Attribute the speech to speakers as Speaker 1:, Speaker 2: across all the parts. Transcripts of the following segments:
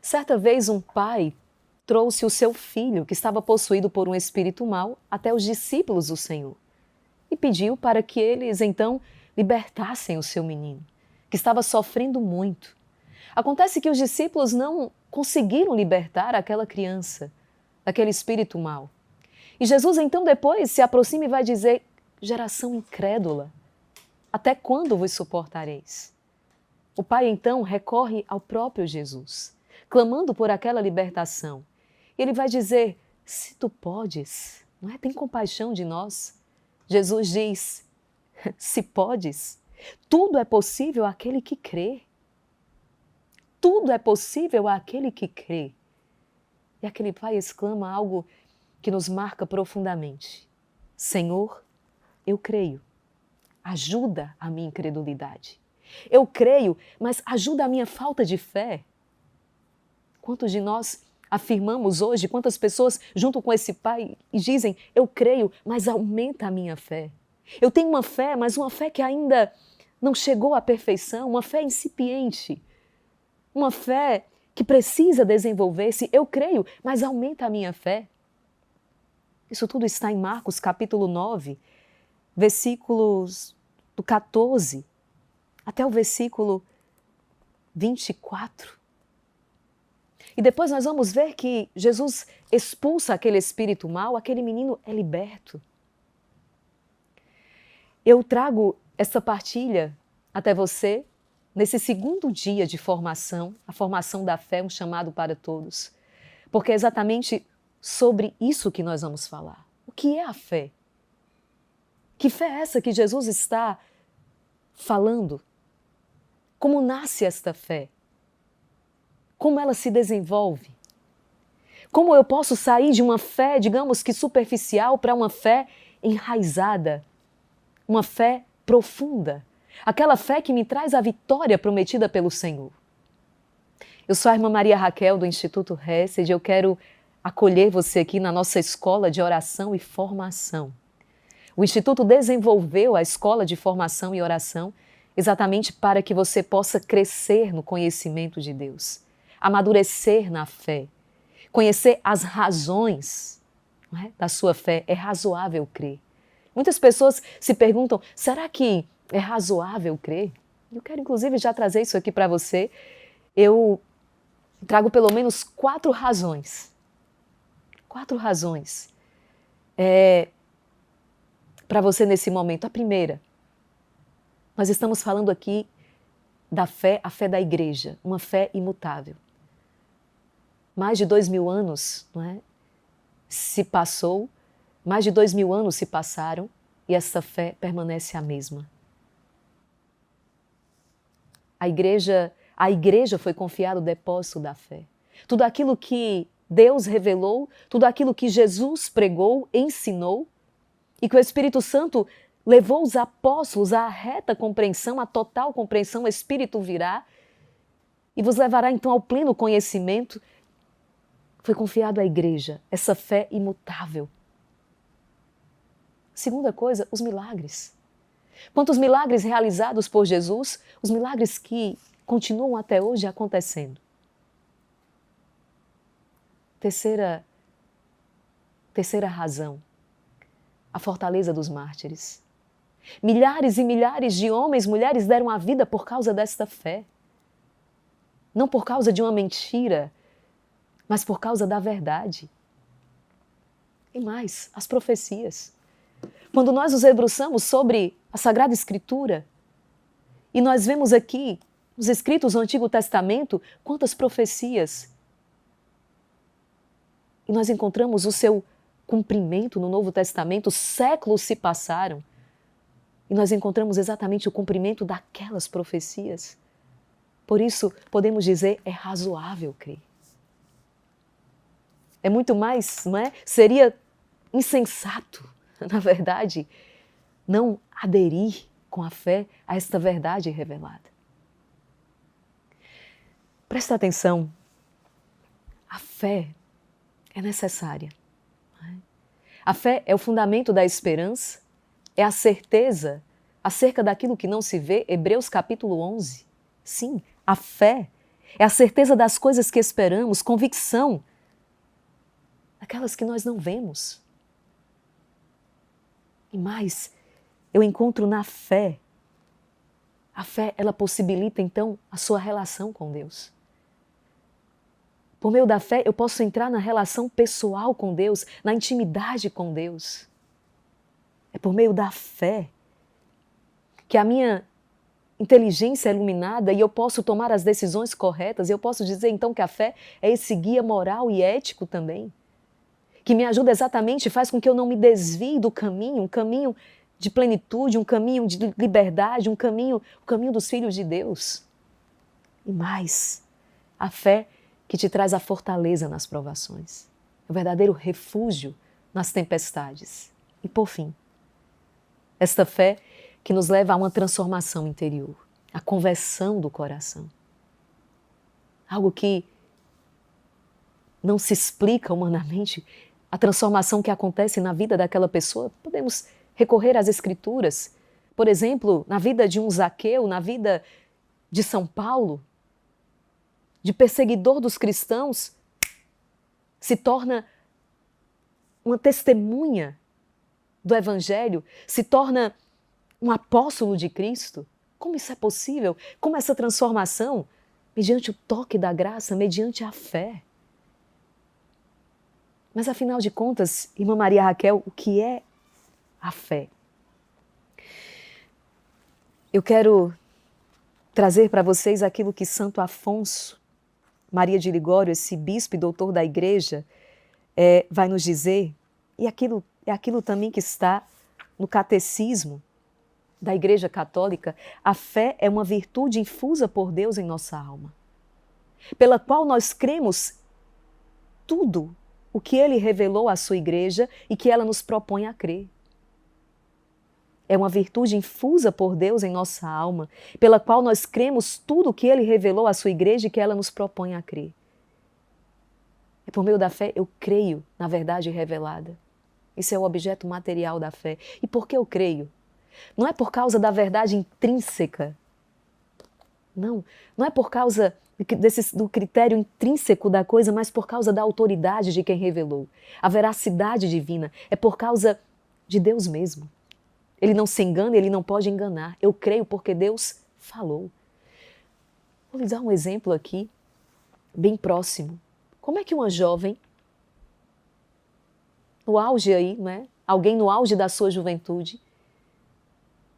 Speaker 1: Certa vez um pai trouxe o seu filho, que estava possuído por um espírito mau, até os discípulos do Senhor e pediu para que eles então libertassem o seu menino, que estava sofrendo muito. Acontece que os discípulos não conseguiram libertar aquela criança daquele espírito mau. E Jesus então depois se aproxima e vai dizer: geração incrédula, até quando vos suportareis? O pai então recorre ao próprio Jesus, clamando por aquela libertação. E ele vai dizer: se tu podes, não é? Tem compaixão de nós. Jesus diz: se podes, tudo é possível àquele que crê. Tudo é possível àquele que crê. E aquele pai exclama algo que nos marca profundamente: Senhor, eu creio, ajuda a minha incredulidade. Eu creio, mas ajuda a minha falta de fé. Quantos de nós afirmamos hoje, quantas pessoas junto com esse pai e dizem: eu creio, mas aumenta a minha fé. Eu tenho uma fé, mas uma fé que ainda não chegou à perfeição, uma fé incipiente, uma fé que precisa desenvolver-se. Eu creio, mas aumenta a minha fé. Isso tudo está em Marcos capítulo 9, versículos do 14 até o versículo 24. E depois nós vamos ver que Jesus expulsa aquele espírito mau, aquele menino é liberto. Eu trago essa partilha até você nesse segundo dia de formação, a formação da fé, um chamado para todos. Porque é exatamente sobre isso que nós vamos falar. O que é a fé? Que fé é essa que Jesus está falando? Como nasce esta fé? Como ela se desenvolve? Como eu posso sair de uma fé, digamos que superficial, para uma fé enraizada, uma fé profunda, aquela fé que me traz a vitória prometida pelo Senhor? Eu sou a irmã Maria Raquel do Instituto Hesed e eu quero acolher você aqui na nossa escola de oração e formação. O Instituto desenvolveu a escola de formação e oração exatamente para que você possa crescer no conhecimento de Deus, amadurecer na fé, conhecer as razões, não é, da sua fé. É razoável crer. Muitas pessoas se perguntam: será que é razoável crer? Eu quero inclusive já trazer isso aqui para você. Eu trago pelo menos 4 razões. 4 razões para você nesse momento. A primeira, nós estamos falando aqui da fé, a fé da igreja, uma fé imutável. Mais de 2000 anos, não é, se passou, mais de 2000 anos se passaram e essa fé permanece a mesma. A igreja foi confiado o depósito da fé. Tudo aquilo que Deus revelou, tudo aquilo que Jesus pregou, ensinou, e que o Espírito Santo levou os apóstolos à reta compreensão, à total compreensão, o Espírito virá e vos levará então ao pleno conhecimento. Foi confiado à igreja, essa fé imutável. Segunda coisa, os milagres. Quantos milagres realizados por Jesus, os milagres que continuam até hoje acontecendo. Terceira razão, a fortaleza dos mártires. Milhares e milhares de homens, mulheres deram a vida por causa desta fé. Não por causa de uma mentira, mas por causa da verdade. E mais, as profecias. Quando nós nos debruçamos sobre a Sagrada Escritura e nós vemos aqui, nos escritos do Antigo Testamento, quantas profecias. E nós encontramos o seu cumprimento no Novo Testamento, séculos se passaram e nós encontramos exatamente o cumprimento daquelas profecias. Por isso, podemos dizer, é razoável crer. É muito mais, não é? Seria insensato, na verdade, não aderir com a fé a esta verdade revelada. Presta atenção, a fé é necessária. A fé é o fundamento da esperança, é a certeza acerca daquilo que não se vê, Hebreus capítulo 11. Sim, a fé É a certeza das coisas que esperamos, convicção daquelas que nós não vemos. E mais, eu encontro na fé. A fé, ela possibilita então a sua relação com Deus. Por meio da fé, eu posso entrar na relação pessoal com Deus, na intimidade com Deus. É por meio da fé que a minha inteligência é iluminada e eu posso tomar as decisões corretas. Eu posso dizer então que a fé é esse guia moral e ético também, que me ajuda exatamente, faz com que eu não me desvie do caminho, um caminho de plenitude, um caminho de liberdade, o caminho dos filhos de Deus. E mais, a fé que te traz a fortaleza nas provações, o verdadeiro refúgio nas tempestades. E por fim, esta fé que nos leva a uma transformação interior, a conversão do coração. Algo que não se explica humanamente, a transformação que acontece na vida daquela pessoa. Podemos recorrer às Escrituras, por exemplo, na vida de um Zaqueu, na vida de São Paulo, de perseguidor dos cristãos, se torna uma testemunha do Evangelho, se torna um apóstolo de Cristo. Como isso é possível? Como essa transformação? Mediante o toque da graça, mediante a fé. Mas afinal de contas, irmã Maria Raquel, o que é a fé? Eu quero trazer para vocês aquilo que Santo Afonso Maria de Ligório, esse bispo e doutor da igreja, vai nos dizer, e é aquilo também que está no catecismo da Igreja Católica. A fé é uma virtude infusa por Deus em nossa alma, pela qual nós cremos tudo o que Ele revelou à sua igreja e que ela nos propõe a crer. É uma virtude infusa por Deus em nossa alma, pela qual nós cremos tudo o que Ele revelou à sua igreja e que ela nos propõe a crer. É por meio da fé eu creio na verdade revelada. Esse é o objeto material da fé. E por que eu creio? Não é por causa da verdade intrínseca. Não é por causa do critério intrínseco da coisa, mas por causa da autoridade de quem revelou. A veracidade divina é por causa de Deus mesmo. Ele não se engana, ele não pode enganar. Eu creio porque Deus falou. Vou lhes dar um exemplo aqui, bem próximo. Como é que uma jovem, no auge aí, né? Alguém no auge da sua juventude,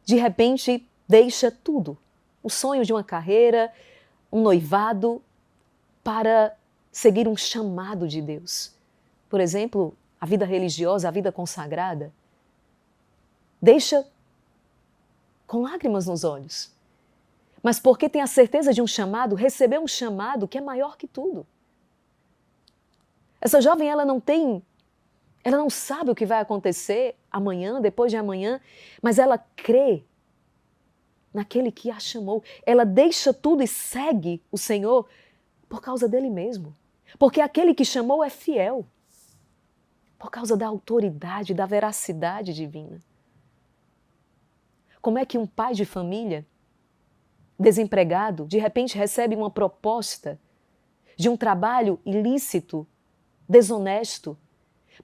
Speaker 1: de repente deixa tudo, o sonho de uma carreira, um noivado, para seguir um chamado de Deus. Por exemplo, a vida religiosa, a vida consagrada, deixa com lágrimas nos olhos. Mas porque tem a certeza de um chamado, recebeu um chamado que é maior que tudo. Essa jovem, ela não sabe o que vai acontecer amanhã, depois de amanhã, mas ela crê naquele que a chamou. Ela deixa tudo e segue o Senhor por causa dele mesmo. Porque aquele que chamou é fiel. Por causa da autoridade, da veracidade divina. Como é que um pai de família, desempregado, de repente recebe uma proposta de um trabalho ilícito, desonesto,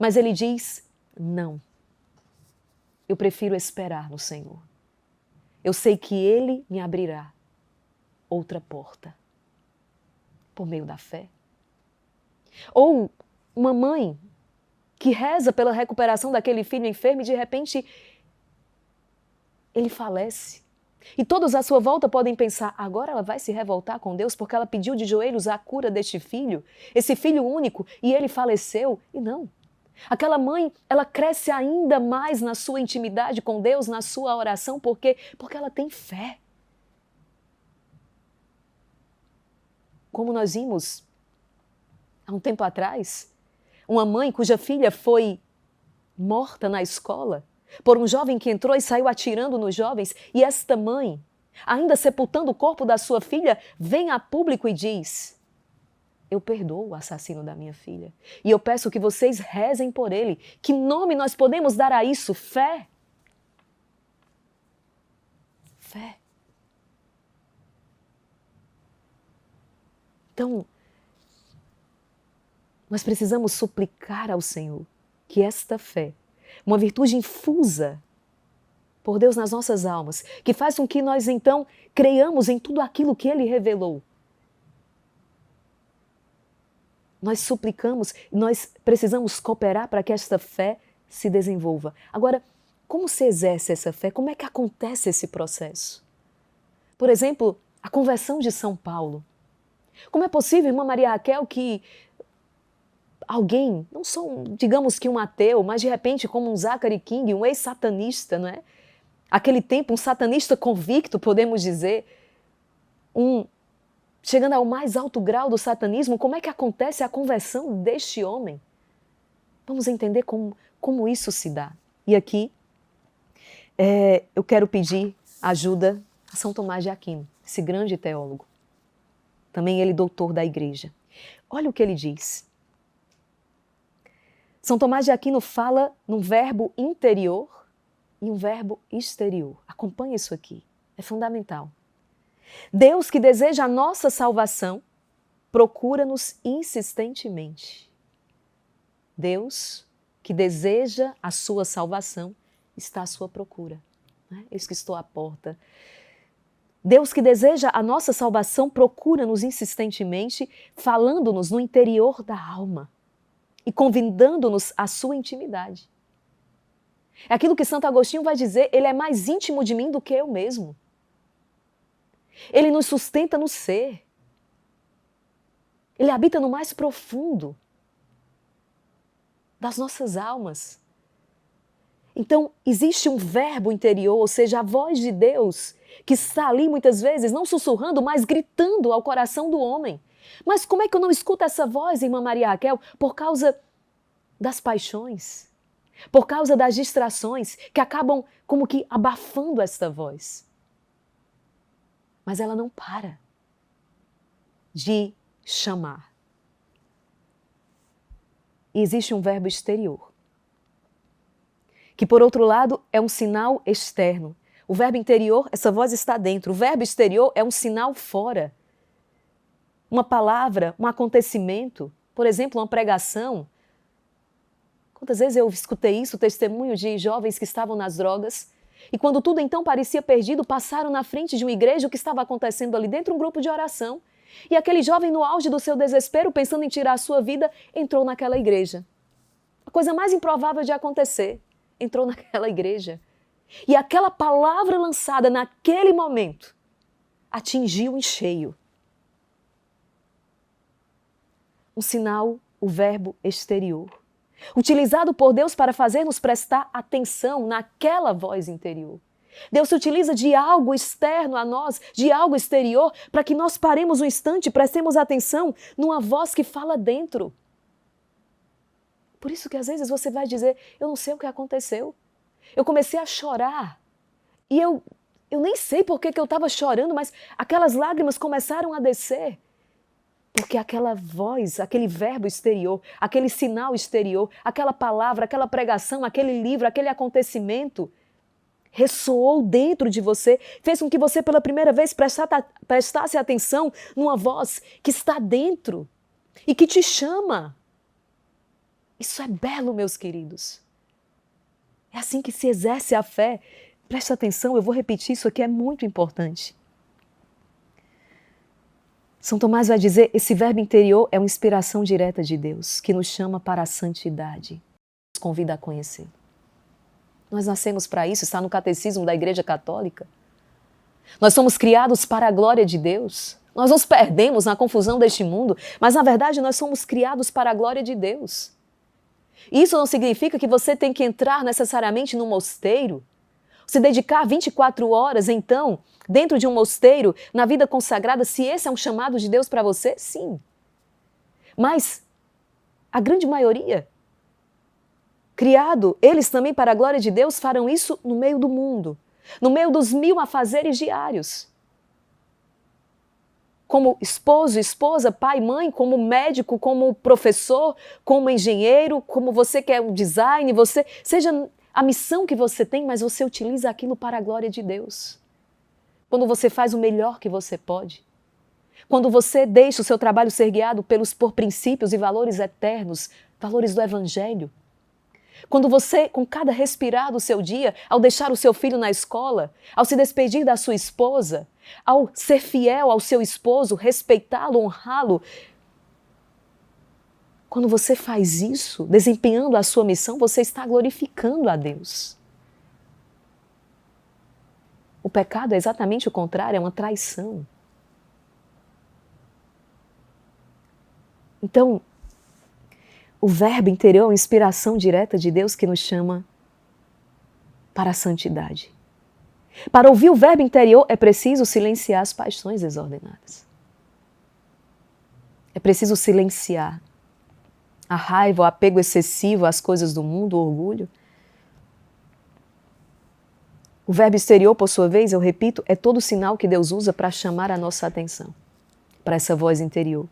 Speaker 1: mas ele diz, não, eu prefiro esperar no Senhor. Eu sei que Ele me abrirá outra porta, por meio da fé. Ou uma mãe que reza pela recuperação daquele filho enfermo e de repente ele falece. E todos à sua volta podem pensar, agora ela vai se revoltar com Deus porque ela pediu de joelhos a cura deste filho, esse filho único, e ele faleceu. E não. Aquela mãe, ela cresce ainda mais na sua intimidade com Deus, na sua oração, porque ela tem fé. Como nós vimos há um tempo atrás, uma mãe cuja filha foi morta na escola por um jovem que entrou e saiu atirando nos jovens, e esta mãe, ainda sepultando o corpo da sua filha, vem a público e diz, eu perdoo o assassino da minha filha. E eu peço que vocês rezem por ele. Que nome nós podemos dar a isso? Fé. Fé. Então, nós precisamos suplicar ao Senhor que esta fé, uma virtude infusa por Deus nas nossas almas, que faz com que nós então creiamos em tudo aquilo que Ele revelou. Nós suplicamos, nós precisamos cooperar para que esta fé se desenvolva. Agora, como se exerce essa fé? Como é que acontece esse processo? Por exemplo, a conversão de São Paulo. Como é possível, irmã Maria Raquel, que alguém, não só, digamos que um ateu, mas de repente como um Zachary King, um ex-satanista, não é? Aquele tempo, um satanista convicto, podemos dizer, chegando ao mais alto grau do satanismo, como é que acontece a conversão deste homem? Vamos entender como isso se dá. E aqui, eu quero pedir ajuda a São Tomás de Aquino, esse grande teólogo. Também ele doutor da igreja. Olha o que ele diz. São Tomás de Aquino fala num verbo interior e um verbo exterior. Acompanhe isso aqui, é fundamental. Deus que deseja a nossa salvação, procura-nos insistentemente. Deus que deseja a sua salvação, está à sua procura. Eis que estou à porta. Deus que deseja a nossa salvação, procura-nos insistentemente, falando-nos no interior da alma e convidando-nos à sua intimidade. É aquilo que Santo Agostinho vai dizer, ele é mais íntimo de mim do que eu mesmo. Ele nos sustenta no ser. Ele habita no mais profundo das nossas almas. Então, existe um verbo interior, ou seja, a voz de Deus, que está ali muitas vezes, não sussurrando, mas gritando ao coração do homem. Mas como é que eu não escuto essa voz, irmã Maria Raquel? Por causa das paixões, por causa das distrações que acabam como que abafando esta voz. Mas ela não para de chamar. E existe um verbo exterior, que por outro lado é um sinal externo. O verbo interior, essa voz está dentro. O verbo exterior é um sinal fora. Uma palavra, um acontecimento, por exemplo, uma pregação. Quantas vezes eu escutei isso, testemunho de jovens que estavam nas drogas, e quando tudo então parecia perdido, passaram na frente de uma igreja, o que estava acontecendo ali dentro, um grupo de oração. E aquele jovem, no auge do seu desespero, pensando em tirar a sua vida, entrou naquela igreja. A coisa mais improvável de acontecer, entrou naquela igreja. E aquela palavra lançada naquele momento atingiu em cheio. Um sinal, o verbo exterior, utilizado por Deus para fazer-nos prestar atenção naquela voz interior. Deus se utiliza de algo externo a nós, de algo exterior, para que nós paremos um instante e prestemos atenção numa voz que fala dentro. Por isso que às vezes você vai dizer, eu não sei o que aconteceu. Eu comecei a chorar e eu nem sei por que eu estava chorando, mas aquelas lágrimas começaram a descer. Porque aquela voz, aquele verbo exterior, aquele sinal exterior, aquela palavra, aquela pregação, aquele livro, aquele acontecimento ressoou dentro de você, fez com que você pela primeira vez prestasse atenção numa voz que está dentro e que te chama. Isso é belo, meus queridos. É assim que se exerce a fé. Preste atenção, eu vou repetir isso aqui, é muito importante. São Tomás vai dizer, esse verbo interior é uma inspiração direta de Deus, que nos chama para a santidade, nos convida a conhecer. Nós nascemos para isso, está no catecismo da Igreja Católica. Nós somos criados para a glória de Deus. Nós nos perdemos na confusão deste mundo, mas na verdade nós somos criados para a glória de Deus. Isso não significa que você tem que entrar necessariamente num mosteiro, se dedicar 24 horas, então, dentro de um mosteiro, na vida consagrada, se esse é um chamado de Deus para você, sim. Mas a grande maioria, criado, eles também para a glória de Deus, farão isso no meio do mundo, no meio dos 1000 afazeres diários. Como esposo, esposa, pai, mãe, como médico, como professor, como engenheiro, como você quer um design, seja a missão que você tem, mas você utiliza aquilo para a glória de Deus. Quando você faz o melhor que você pode. Quando você deixa o seu trabalho ser guiado por princípios e valores eternos, valores do Evangelho. Quando você, com cada respirar do seu dia, ao deixar o seu filho na escola, ao se despedir da sua esposa, ao ser fiel ao seu esposo, respeitá-lo, honrá-lo, quando você faz isso, desempenhando a sua missão, você está glorificando a Deus. O pecado é exatamente o contrário, é uma traição. Então, o verbo interior é uma inspiração direta de Deus que nos chama para a santidade. Para ouvir o verbo interior é preciso silenciar as paixões desordenadas. É preciso silenciar a raiva, o apego excessivo às coisas do mundo, o orgulho. O verbo exterior, por sua vez, eu repito, é todo sinal que Deus usa para chamar a nossa atenção, para essa voz interior.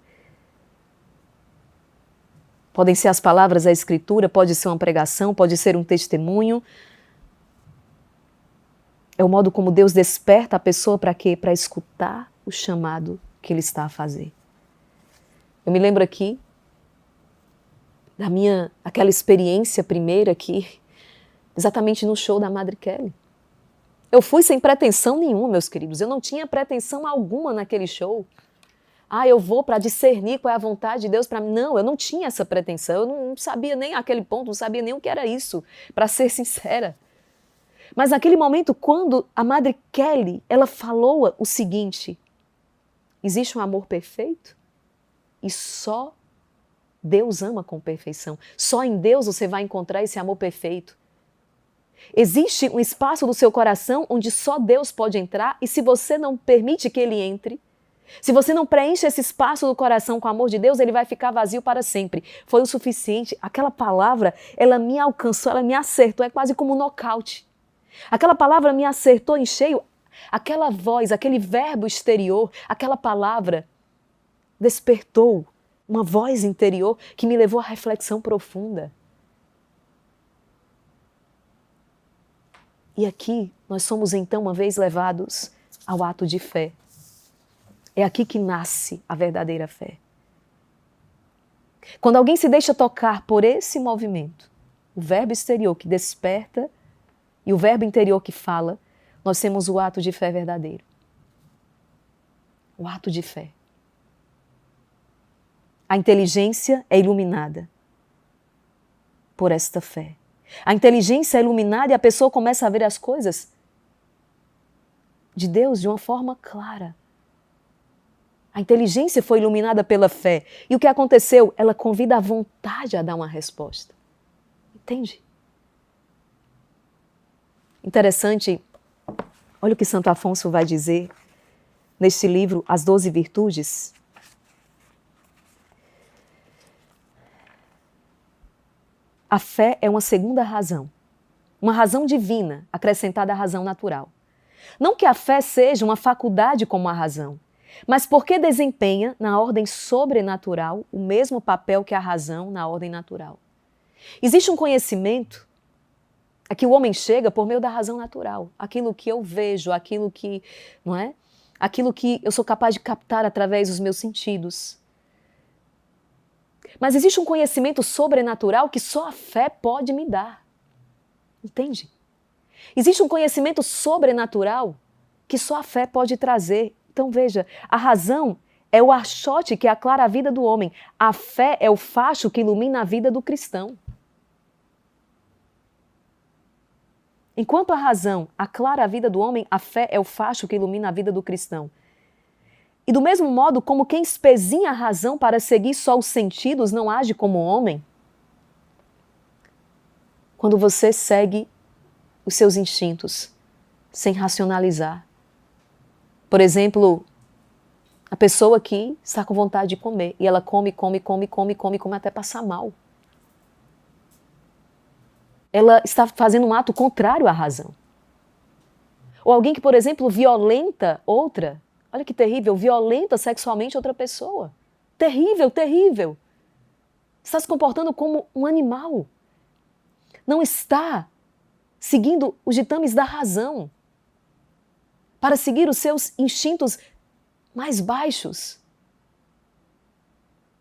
Speaker 1: Podem ser as palavras da Escritura, pode ser uma pregação, pode ser um testemunho. É o modo como Deus desperta a pessoa para quê? Para escutar o chamado que Ele está a fazer. Eu me lembro aqui aquela experiência primeira aqui, exatamente no show da Madre Kelly. Eu fui sem pretensão nenhuma, meus queridos. Eu não tinha pretensão alguma naquele show. Eu vou para discernir qual é a vontade de Deus para mim. Não, eu não tinha essa pretensão. Eu não sabia nem aquele ponto, não sabia nem o que era isso, para ser sincera. Mas naquele momento, quando a Madre Kelly, ela falou o seguinte: existe um amor perfeito e só Deus ama com perfeição. Só em Deus você vai encontrar esse amor perfeito. Existe um espaço do seu coração onde só Deus pode entrar e se você não permite que Ele entre, se você não preenche esse espaço do coração com o amor de Deus, ele vai ficar vazio para sempre. Foi o suficiente. Aquela palavra, ela me alcançou, ela me acertou, é quase como um nocaute. Aquela palavra me acertou em cheio. Aquela voz, aquele verbo exterior, aquela palavra despertou uma voz interior que me levou à reflexão profunda. E aqui nós somos então uma vez levados ao ato de fé. É aqui que nasce a verdadeira fé. Quando alguém se deixa tocar por esse movimento, o verbo exterior que desperta e o verbo interior que fala, nós temos o ato de fé verdadeiro. O ato de fé. A inteligência é iluminada por esta fé. A inteligência é iluminada e a pessoa começa a ver as coisas de Deus de uma forma clara. A inteligência foi iluminada pela fé. E o que aconteceu? Ela convida a vontade a dar uma resposta. Entende? Interessante, olha o que Santo Afonso vai dizer neste livro, As 12 Virtudes. A fé é uma segunda razão, uma razão divina acrescentada à razão natural. Não que a fé seja uma faculdade como a razão, mas porque desempenha na ordem sobrenatural o mesmo papel que a razão na ordem natural. Existe um conhecimento a que o homem chega por meio da razão natural, aquilo que eu vejo, aquilo que, não é? Aquilo que eu sou capaz de captar através dos meus sentidos. Mas existe um conhecimento sobrenatural que só a fé pode me dar. Entende? Existe um conhecimento sobrenatural que só a fé pode trazer. Então veja, a razão é o achote que aclara a vida do homem. A fé é o facho que ilumina a vida do cristão. Enquanto a razão aclara a vida do homem, a fé é o facho que ilumina a vida do cristão. E do mesmo modo, como quem espezinha a razão para seguir só os sentidos não age como homem, quando você segue os seus instintos sem racionalizar. Por exemplo, a pessoa que está com vontade de comer e ela come até passar mal. Ela está fazendo um ato contrário à razão. Ou alguém que, por exemplo, violenta outra. Olha que terrível, violenta sexualmente outra pessoa. Terrível, terrível. Está se comportando como um animal. Não está seguindo os ditames da razão para seguir os seus instintos mais baixos.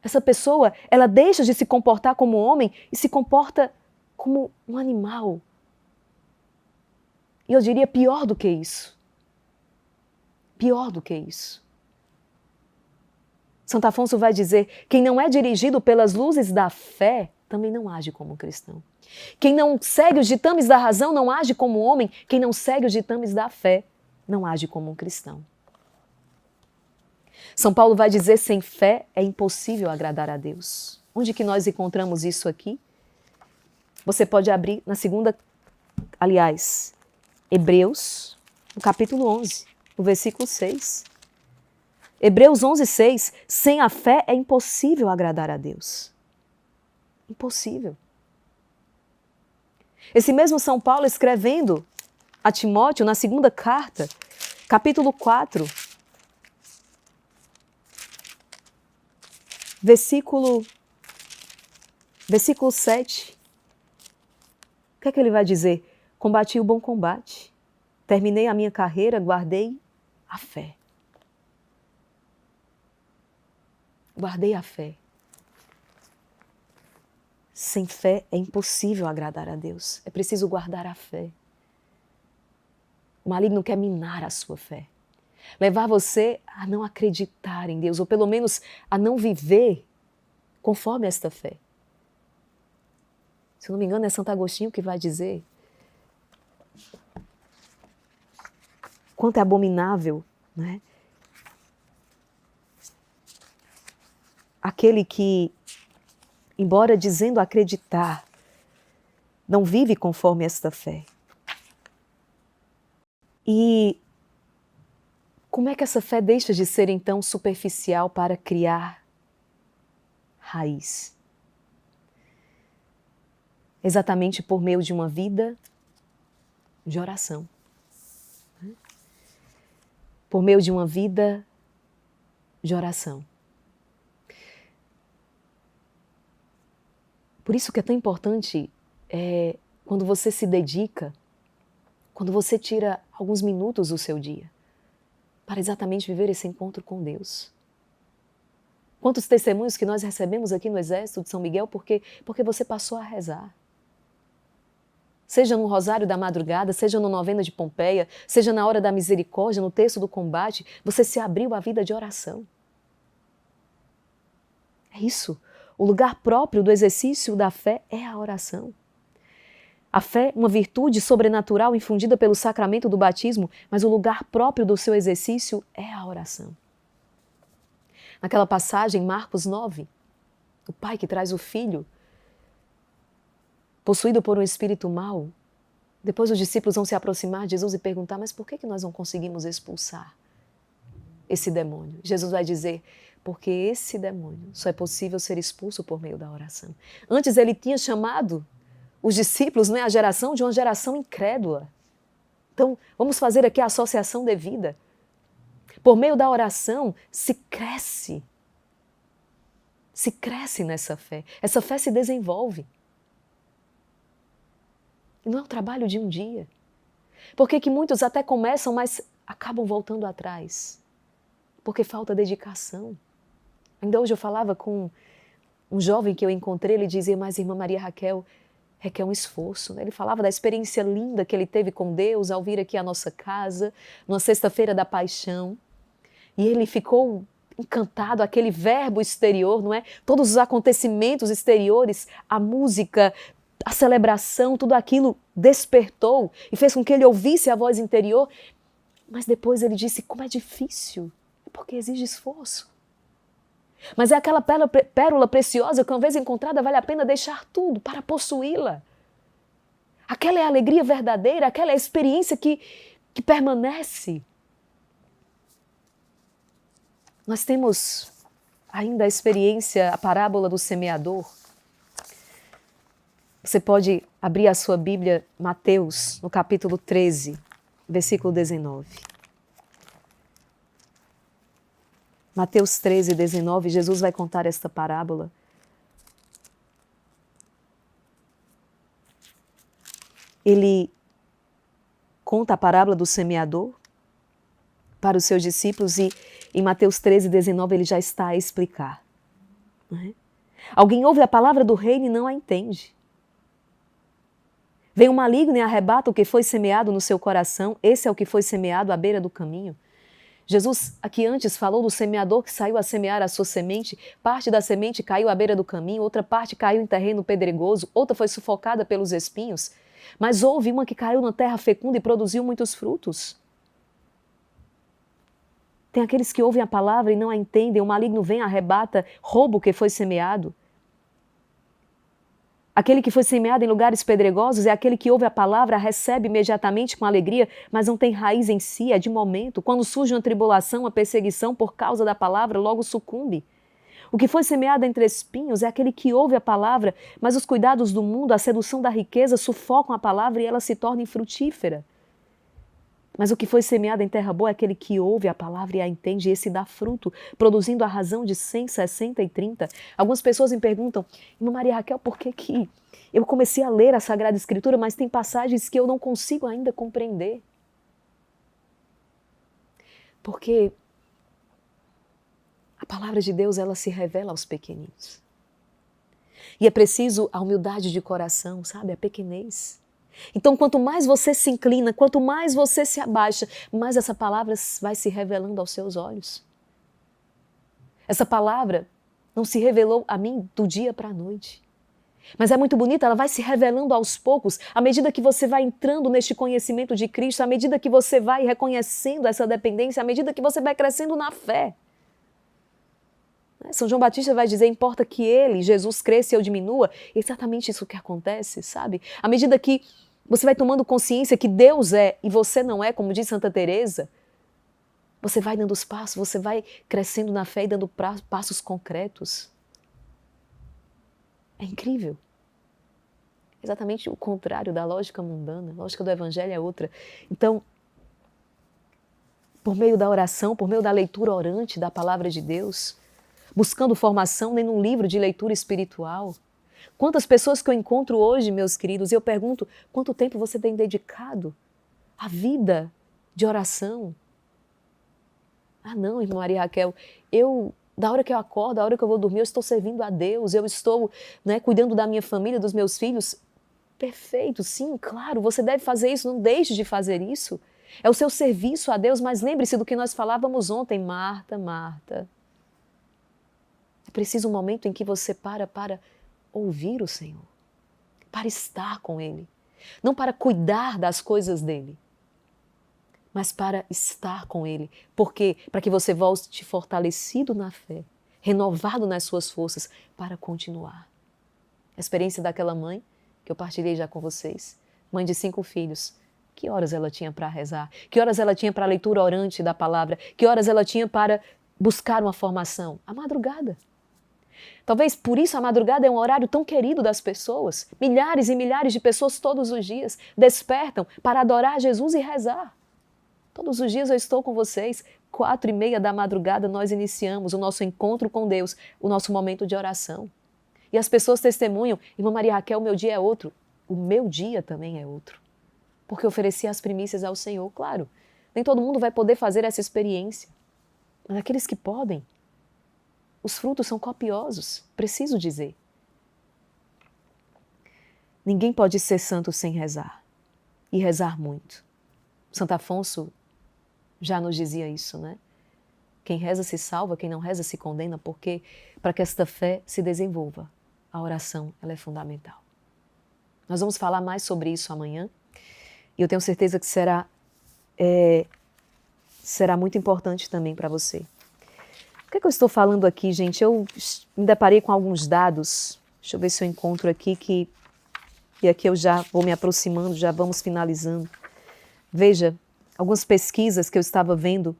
Speaker 1: Essa pessoa, ela deixa de se comportar como homem e se comporta como um animal. E eu diria pior do que isso. Pior do que isso. Santo Afonso vai dizer: quem não é dirigido pelas luzes da fé, também não age como cristão. Quem não segue os ditames da razão não age como homem. Quem não segue os ditames da fé não age como um cristão. São Paulo vai dizer: sem fé é impossível agradar a Deus. Onde que nós encontramos isso aqui? Você pode abrir na segunda, aliás, Hebreus, no capítulo 11, no versículo 6. Hebreus 11, 6. Sem a fé é impossível agradar a Deus. Impossível. Esse mesmo São Paulo escrevendo a Timóteo na segunda carta, capítulo 4, versículo 7. O que é que ele vai dizer? Combati o bom combate, terminei a minha carreira, guardei a fé. Guardei a fé. Sem fé é impossível agradar a Deus. É preciso guardar a fé. O maligno quer minar a sua fé. Levar você a não acreditar em Deus, ou pelo menos a não viver conforme esta fé. Se eu não me engano, é Santo Agostinho que vai dizer quanto é abominável, né? Aquele que, embora dizendo acreditar, não vive conforme esta fé. E como é que essa fé deixa de ser então superficial para criar raiz? Exatamente por meio de uma vida de oração. Por meio de uma vida de oração. Por isso que é tão importante quando você se dedica, quando você tira alguns minutos do seu dia para exatamente viver esse encontro com Deus. Quantos testemunhos que nós recebemos aqui no Exército de São Miguel porque você passou a rezar. Seja no Rosário da Madrugada, seja no Novena de Pompeia, seja na Hora da Misericórdia, no Terço do Combate, você se abriu à vida de oração. É isso. O lugar próprio do exercício da fé é a oração. A fé, uma virtude sobrenatural infundida pelo sacramento do batismo, mas o lugar próprio do seu exercício é a oração. Naquela passagem, Marcos 9, o pai que traz o filho, possuído por um espírito mau, depois os discípulos vão se aproximar de Jesus e perguntar: mas por que nós não conseguimos expulsar esse demônio? Jesus vai dizer: porque esse demônio só é possível ser expulso por meio da oração. Antes ele tinha chamado os discípulos, a geração de uma geração incrédula. Então, vamos fazer aqui a associação devida. Por meio da oração se cresce nessa fé. Essa fé se desenvolve. E não é um trabalho de um dia. Por que muitos até começam, mas acabam voltando atrás? Porque falta dedicação. Ainda hoje eu falava com um jovem que eu encontrei, ele dizia: mas irmã Maria Raquel, requer um esforço. Ele falava da experiência linda que ele teve com Deus ao vir aqui à nossa casa, numa sexta-feira da paixão. E ele ficou encantado, aquele verbo exterior, não é? Todos os acontecimentos exteriores, a música, a celebração, tudo aquilo despertou e fez com que ele ouvisse a voz interior. Mas depois ele disse: como é difícil, porque exige esforço. Mas é aquela pérola preciosa que uma vez encontrada vale a pena deixar tudo para possuí-la. Aquela é a alegria verdadeira, aquela é a experiência que permanece. Nós temos ainda a experiência, a parábola do semeador. Você pode abrir a sua Bíblia, Mateus, no capítulo 13, versículo 19. Mateus 13, 19, Jesus vai contar esta parábola. Ele conta a parábola do semeador para os seus discípulos e em Mateus 13, 19 ele já está a explicar. não é? Alguém ouve a palavra do reino e não a entende. Vem o maligno e arrebata o que foi semeado no seu coração. Esse é o que foi semeado à beira do caminho. Jesus aqui antes falou do semeador que saiu a semear a sua semente. Parte da semente caiu à beira do caminho, outra parte caiu em terreno pedregoso, outra foi sufocada pelos espinhos. Mas houve uma que caiu na terra fecunda e produziu muitos frutos. Tem aqueles que ouvem a palavra e não a entendem. O maligno vem, arrebata, rouba o que foi semeado. Aquele que foi semeado em lugares pedregosos é aquele que ouve a palavra, a recebe imediatamente com alegria, mas não tem raiz em si, é de momento. Quando surge uma tribulação, uma perseguição por causa da palavra, logo sucumbe. O que foi semeado entre espinhos é aquele que ouve a palavra, mas os cuidados do mundo, a sedução da riqueza sufocam a palavra e ela se torna infrutífera. Mas o que foi semeado em terra boa é aquele que ouve a palavra e a entende, e esse dá fruto, produzindo a razão de 100, 60 e 30. Algumas pessoas me perguntam, irmã Maria Raquel, por que eu comecei a ler a Sagrada Escritura, mas tem passagens que eu não consigo ainda compreender? Porque a palavra de Deus, ela se revela aos pequeninos. E é preciso a humildade de coração, sabe? A pequenez. Então, quanto mais você se inclina, quanto mais você se abaixa, mais essa palavra vai se revelando aos seus olhos. Essa palavra não se revelou a mim do dia para a noite. Mas é muito bonita, ela vai se revelando aos poucos, à medida que você vai entrando neste conhecimento de Cristo, à medida que você vai reconhecendo essa dependência, à medida que você vai crescendo na fé. São João Batista vai dizer, importa que ele, Jesus, cresça e eu diminua. É exatamente isso que acontece, sabe? À medida que você vai tomando consciência que Deus é e você não é, como diz Santa Teresa, você vai dando os passos, você vai crescendo na fé e dando passos concretos. É incrível. Exatamente o contrário da lógica mundana. A lógica do Evangelho é outra. Então, por meio da oração, por meio da leitura orante da Palavra de Deus, buscando formação nem num livro de leitura espiritual. Quantas pessoas que eu encontro hoje, meus queridos, e eu pergunto, quanto tempo você tem dedicado à vida de oração? Ah não, irmã Maria Raquel, da hora que eu acordo, da hora que eu vou dormir, eu estou servindo a Deus, eu estou cuidando da minha família, dos meus filhos. Perfeito, sim, claro, você deve fazer isso, não deixe de fazer isso. É o seu serviço a Deus, mas lembre-se do que nós falávamos ontem, Marta, Marta. É preciso um momento em que você para ouvir o Senhor, para estar com Ele, não para cuidar das coisas dEle, mas para estar com Ele. Por quê? Para que você volte fortalecido na fé, renovado nas suas forças, para continuar. A experiência daquela mãe, que eu partilhei já com vocês, mãe de 5 filhos, que horas ela tinha para rezar? Que horas ela tinha para a leitura orante da palavra? Que horas ela tinha para buscar uma formação? A madrugada. Talvez por isso a madrugada é um horário tão querido das pessoas. Milhares e milhares de pessoas todos os dias despertam para adorar Jesus e rezar. Todos os dias eu estou com vocês, 4h30 da madrugada nós iniciamos o nosso encontro com Deus, o nosso momento de oração. E as pessoas testemunham, irmã Maria Raquel, o meu dia é outro. O meu dia também é outro. Porque eu ofereci as primícias ao Senhor, claro. Nem todo mundo vai poder fazer essa experiência. Mas aqueles que podem, os frutos são copiosos, preciso dizer. Ninguém pode ser santo sem rezar. E rezar muito. Santo Afonso já nos dizia isso, né? Quem reza se salva, quem não reza se condena, porque para que esta fé se desenvolva, a oração ela é fundamental. Nós vamos falar mais sobre isso amanhã e eu tenho certeza que será muito importante também para você. O que é que eu estou falando aqui, gente? Eu me deparei com alguns dados, deixa eu ver se eu encontro aqui, e aqui eu já vou me aproximando, já vamos finalizando. Veja, algumas pesquisas que eu estava vendo,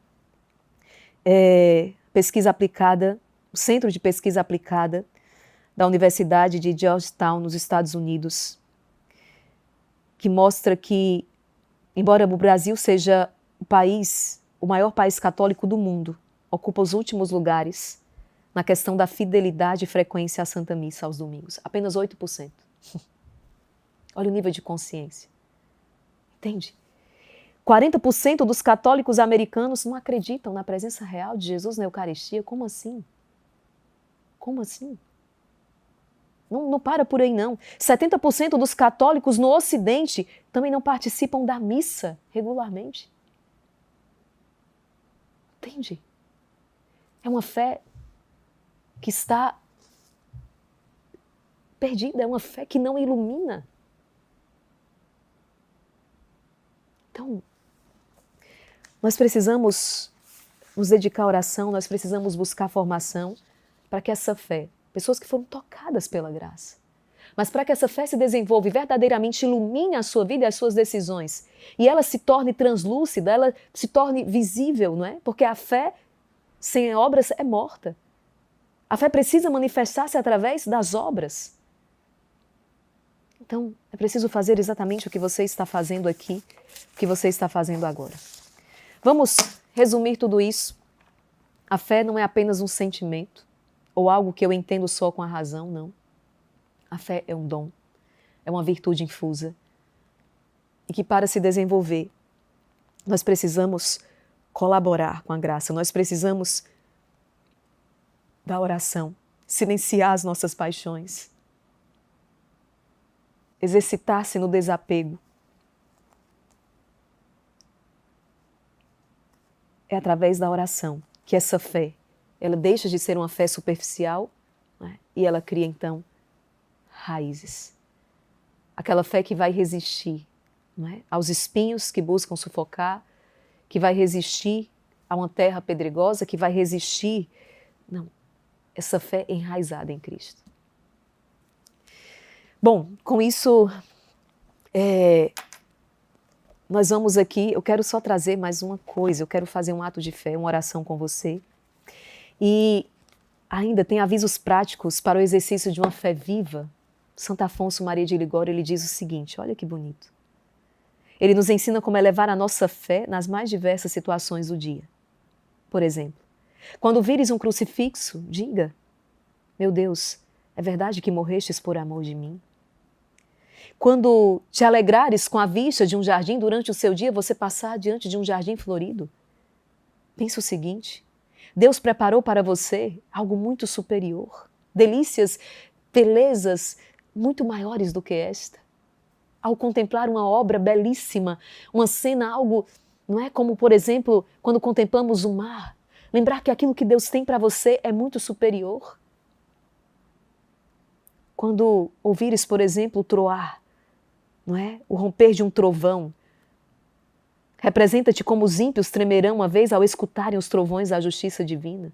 Speaker 1: pesquisa aplicada, o Centro de Pesquisa Aplicada da Universidade de Georgetown, nos Estados Unidos, que mostra que, embora o Brasil seja o maior país católico do mundo, ocupa os últimos lugares na questão da fidelidade e frequência à Santa Missa aos domingos. Apenas 8%. Olha o nível de consciência. Entende? 40% dos católicos americanos não acreditam na presença real de Jesus na Eucaristia. Como assim? Como assim? Não para por aí, não. 70% dos católicos no Ocidente também não participam da missa regularmente. Entende? É uma fé que está perdida, é uma fé que não ilumina. Então, nós precisamos nos dedicar à oração, nós precisamos buscar formação para que essa fé, pessoas que foram tocadas pela graça, mas para que essa fé se desenvolva e verdadeiramente ilumine a sua vida e as suas decisões, e ela se torne translúcida, ela se torne visível, não é? Porque a fé sem obras é morta. A fé precisa manifestar-se através das obras. Então, é preciso fazer exatamente o que você está fazendo aqui, o que você está fazendo agora. Vamos resumir tudo isso. A fé não é apenas um sentimento ou algo que eu entendo só com a razão, não. A fé é um dom, é uma virtude infusa e que para se desenvolver, nós precisamos colaborar com a graça, nós precisamos da oração, silenciar as nossas paixões, exercitar-se no desapego. É através da oração que essa fé, ela deixa de ser uma fé superficial, né? E ela cria então raízes. Aquela fé que vai resistir, né, aos espinhos que buscam sufocar, que vai resistir a uma terra pedregosa, que vai resistir. Não, essa fé enraizada em Cristo. Bom, com isso, nós vamos aqui, eu quero só trazer mais uma coisa, eu quero fazer um ato de fé, uma oração com você. E ainda tem avisos práticos para o exercício de uma fé viva. Santo Afonso Maria de Ligório, ele diz o seguinte, olha que bonito. Ele nos ensina como elevar a nossa fé nas mais diversas situações do dia. Por exemplo, quando vires um crucifixo, diga, meu Deus, é verdade que morrestes por amor de mim? Quando te alegrares com a vista de um jardim durante o seu dia, você passar diante de um jardim florido, pense o seguinte, Deus preparou para você algo muito superior, delícias, belezas muito maiores do que esta. Ao contemplar uma obra belíssima, uma cena, algo, não é como, por exemplo, quando contemplamos o mar, lembrar que aquilo que Deus tem para você é muito superior. Quando ouvires, por exemplo, o troar, não é? O romper de um trovão, representa-te como os ímpios tremerão uma vez ao escutarem os trovões da justiça divina.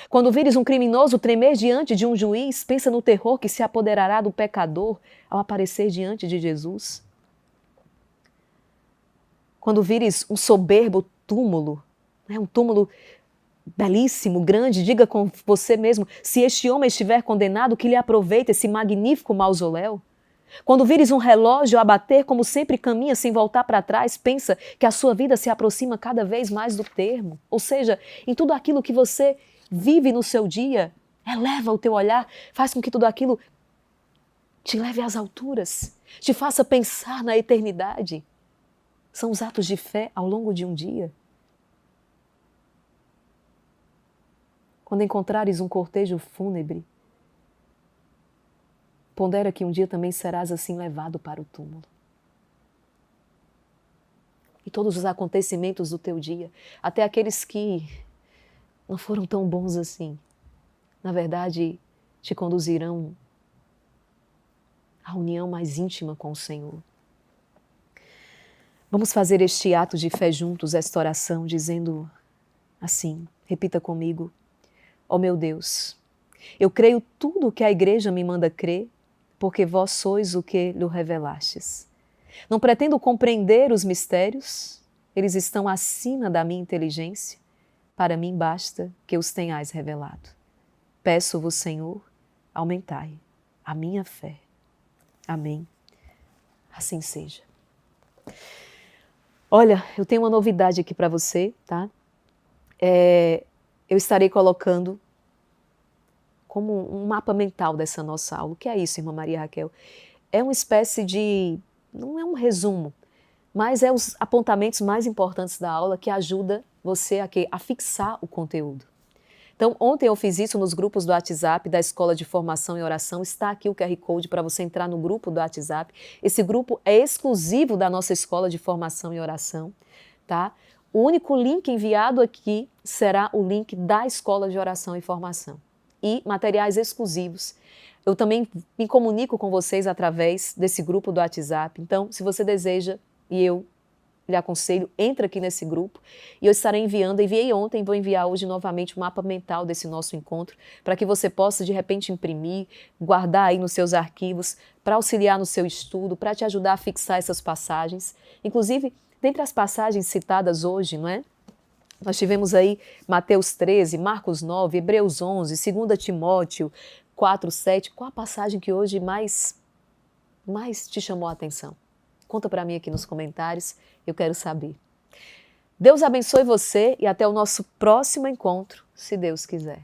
Speaker 1: Quando vires um criminoso tremer diante de um juiz, pensa no terror que se apoderará do pecador ao aparecer diante de Jesus. Quando vires um soberbo túmulo, né, um túmulo belíssimo, grande, diga com você mesmo, se este homem estiver condenado, que lhe aproveita esse magnífico mausoléu. Quando vires um relógio a bater, como sempre caminha sem voltar para trás, pensa que a sua vida se aproxima cada vez mais do termo. Ou seja, em tudo aquilo que você vive no seu dia, eleva o teu olhar, faz com que tudo aquilo te leve às alturas, te faça pensar na eternidade. São os atos de fé ao longo de um dia. Quando encontrares um cortejo fúnebre, pondera que um dia também serás assim levado para o túmulo. E todos os acontecimentos do teu dia, até aqueles que não foram tão bons assim, na verdade, te conduzirão à união mais íntima com o Senhor. Vamos fazer este ato de fé juntos, esta oração, dizendo assim, repita comigo, ó meu Deus, eu creio tudo o que a igreja me manda crer, porque vós sois o que lhe revelastes. Não pretendo compreender os mistérios, eles estão acima da minha inteligência, para mim basta que os tenhais revelado. Peço-vos, Senhor, aumentai a minha fé. Amém. Assim seja. Olha, eu tenho uma novidade aqui para você, tá? Eu estarei colocando como um mapa mental dessa nossa aula. O que é isso, irmã Maria Raquel? É uma espécie de, não é um resumo, mas é os apontamentos mais importantes da aula que ajuda você a fixar o conteúdo. Então, ontem eu fiz isso nos grupos do WhatsApp da Escola de Formação e Oração. Está aqui o QR Code para você entrar no grupo do WhatsApp. Esse grupo é exclusivo da nossa Escola de Formação e Oração, tá? O único link enviado aqui será o link da Escola de Oração e Formação. E materiais exclusivos. Eu também me comunico com vocês através desse grupo do WhatsApp. Então, se você deseja, e eu lhe aconselho, entra aqui nesse grupo e eu estarei enviei ontem, vou enviar hoje novamente o mapa mental desse nosso encontro, para que você possa de repente imprimir, guardar aí nos seus arquivos, para auxiliar no seu estudo, para te ajudar a fixar essas passagens. Inclusive, dentre as passagens citadas hoje, não é? Nós tivemos aí Mateus 13, Marcos 9, Hebreus 11, 2 Timóteo 4, 7. Qual a passagem que hoje mais te chamou a atenção? Conta para mim aqui nos comentários, eu quero saber. Deus abençoe você e até o nosso próximo encontro, se Deus quiser.